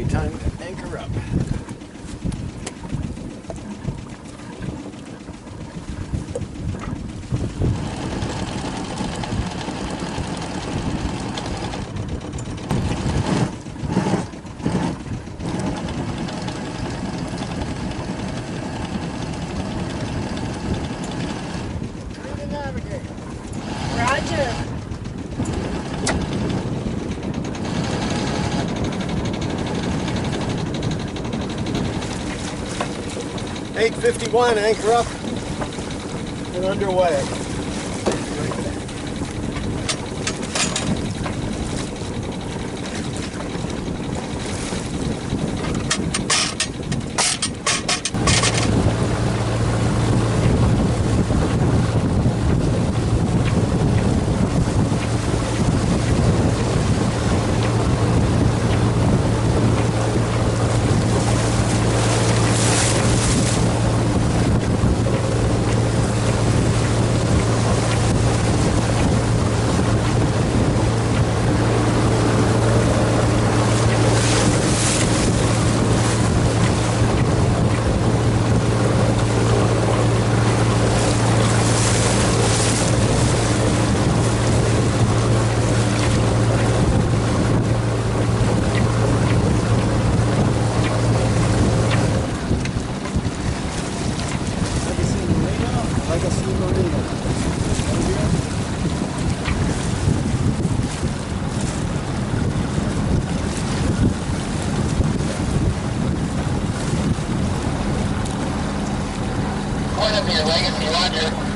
time to anchor up. Roger. 8:51, anchor up and underway.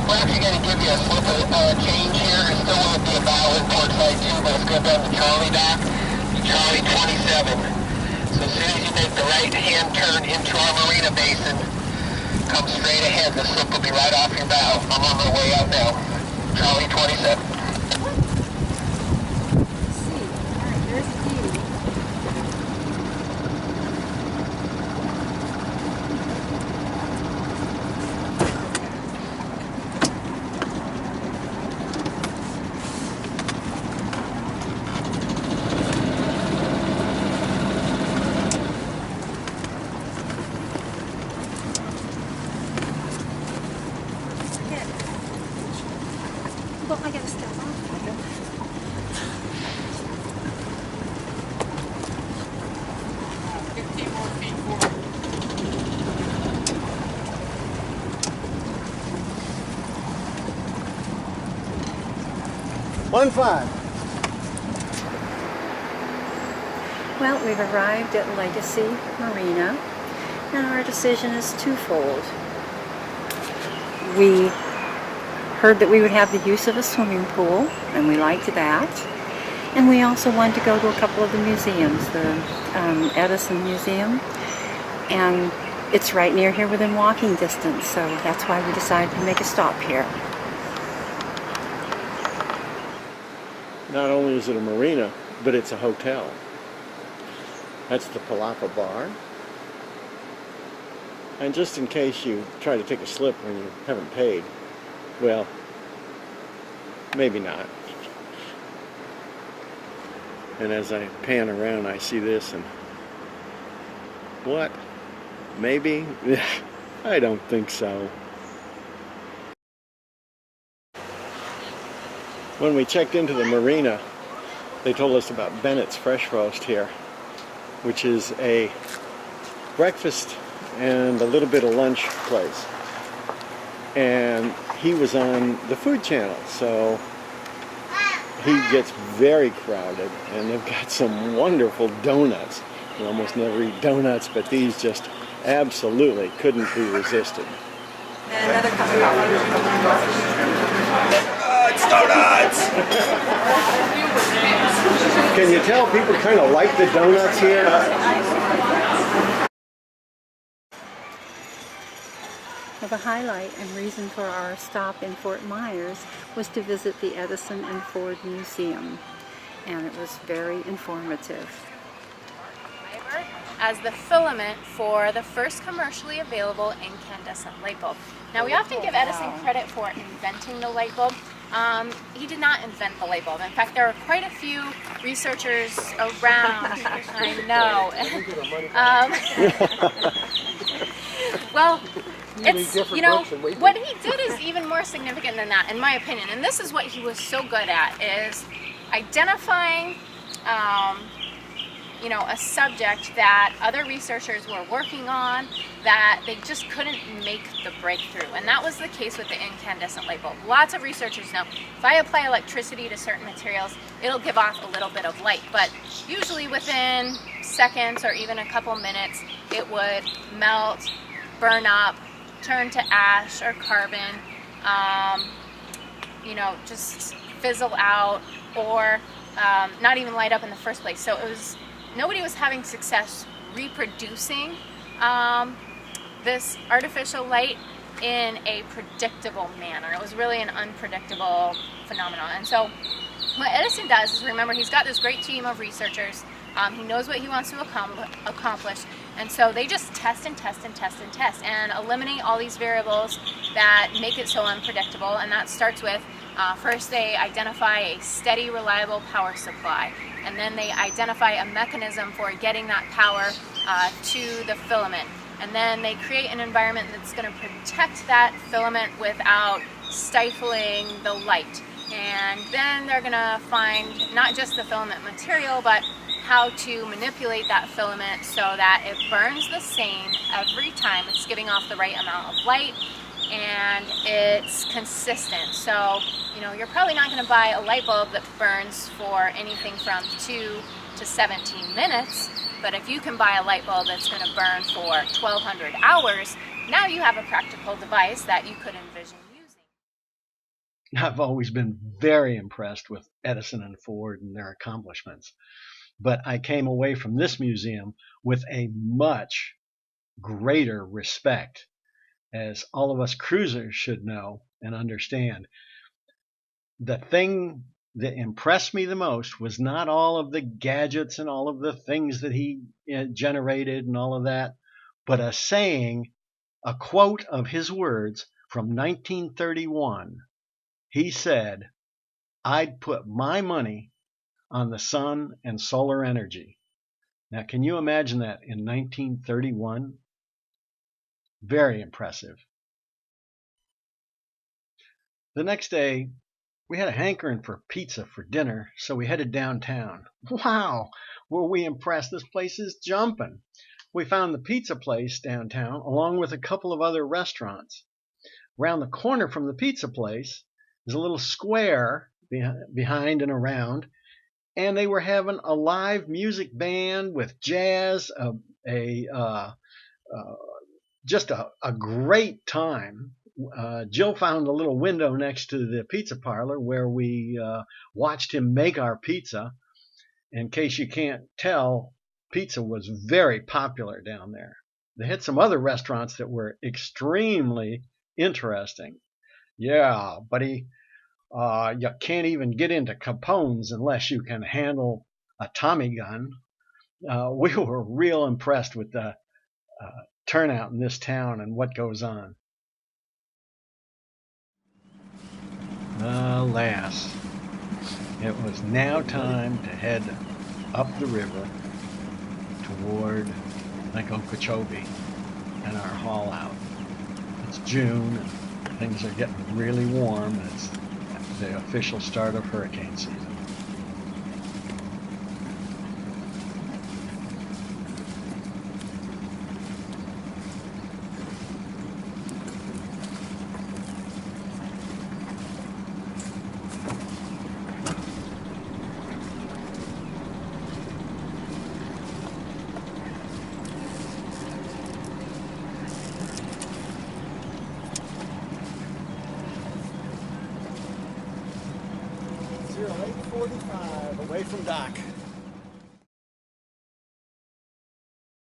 We're actually going to give you a slip of change here. It still won't be a valid port side 2, but it's going to be on the Charlie dock, Charlie 27. So as soon as you make the right-hand turn into our Marina basin, come straight ahead. The slip will be right off your bow. I'm on my way out now. Charlie 27. Well, I gotta step off. 15 more feet forward. One five. Well, we've arrived at Legacy Marina, and our decision is twofold. We heard that we would have the use of a swimming pool, and we liked that. And we also wanted to go to a couple of the museums, the Edison Museum, and it's right near here within walking distance, so that's why we decided to make a stop here. Not only is it a marina, but it's a hotel. That's the Palapa Bar. And just in case you try to take a slip when you haven't paid, well, maybe not. And as I pan around, I see this and what? Maybe? I don't think so. When we checked into the marina, they told us about Bennetts Fresh Roast here, which is a breakfast and a little bit of lunch place. And he was on the Food Channel, so he gets very crowded, and they've got some wonderful donuts. You almost never eat donuts, but these just absolutely couldn't be resisted. And another cup of coffee. It's donuts! Can you tell people kind of like the donuts here? Well, the highlight and reason for our stop in Fort Myers was to visit the Edison and Ford Museum, and it was very informative. As the filament for the first commercially available incandescent light bulb. Now, we often give Edison credit for inventing the light bulb, He did not invent the light bulb. In fact, there are quite a few researchers around. I know. Well, it's, you know, what he did is even more significant than that, in my opinion. And this is what he was so good at, is identifying, you know, a subject that other researchers were working on that they just couldn't make the breakthrough. And that was the case with the incandescent light bulb. Lots of researchers know if I apply electricity to certain materials, it'll give off a little bit of light. But usually within seconds or even a couple minutes, it would melt, burn up, turn to ash or carbon, you know, just fizzle out, or not even light up in the first place. So it was, nobody was having success reproducing this artificial light in a predictable manner. It was really an unpredictable phenomenon. And so what Edison does is, remember, he's got this great team of researchers. He knows what he wants to accomplish, and so they just test and test and test and test and eliminate all these variables that make it so unpredictable. And that starts with, first they identify a steady, reliable power supply, and then they identify a mechanism for getting that power to the filament. And then they create an environment that's going to protect that filament without stifling the light. And then they're going to find not just the filament material, but how to manipulate that filament so that it burns the same every time. It's giving off the right amount of light, and it's consistent. So, you know, you're probably not going to buy a light bulb that burns for anything from 2 to 17 minutes, but if you can buy a light bulb that's going to burn for 1,200 hours, now you have a practical device that you could envision using. I've always been very impressed with Edison and Ford and their accomplishments, but I came away from this museum with a much greater respect, as all of us cruisers should know and understand. The thing that impressed me the most was not all of the gadgets and all of the things that he generated and all of that, but a saying, a quote of his words from 1931. He said, "I'd put my money on the sun and solar energy." Now, can you imagine that in 1931? Very impressive. The next day, we had a hankering for pizza for dinner, so we headed downtown. Wow, were we impressed. This place is jumping. We found the pizza place downtown, along with a couple of other restaurants. Around the corner from the pizza place is a little square behind and around, and they were having a live music band with jazz, just a great time. Jill found a little window next to the pizza parlor where we watched him make our pizza. In case you can't tell, pizza was very popular down there. They had some other restaurants that were extremely interesting. Yeah, buddy, you can't even get into Capone's unless you can handle a Tommy gun. We were real impressed with the turnout in this town and what goes on. Alas, it was now time to head up the river toward Lake Okeechobee and our haul out. It's June and things are getting really warm, and it's the official start of hurricane season. Away from dock.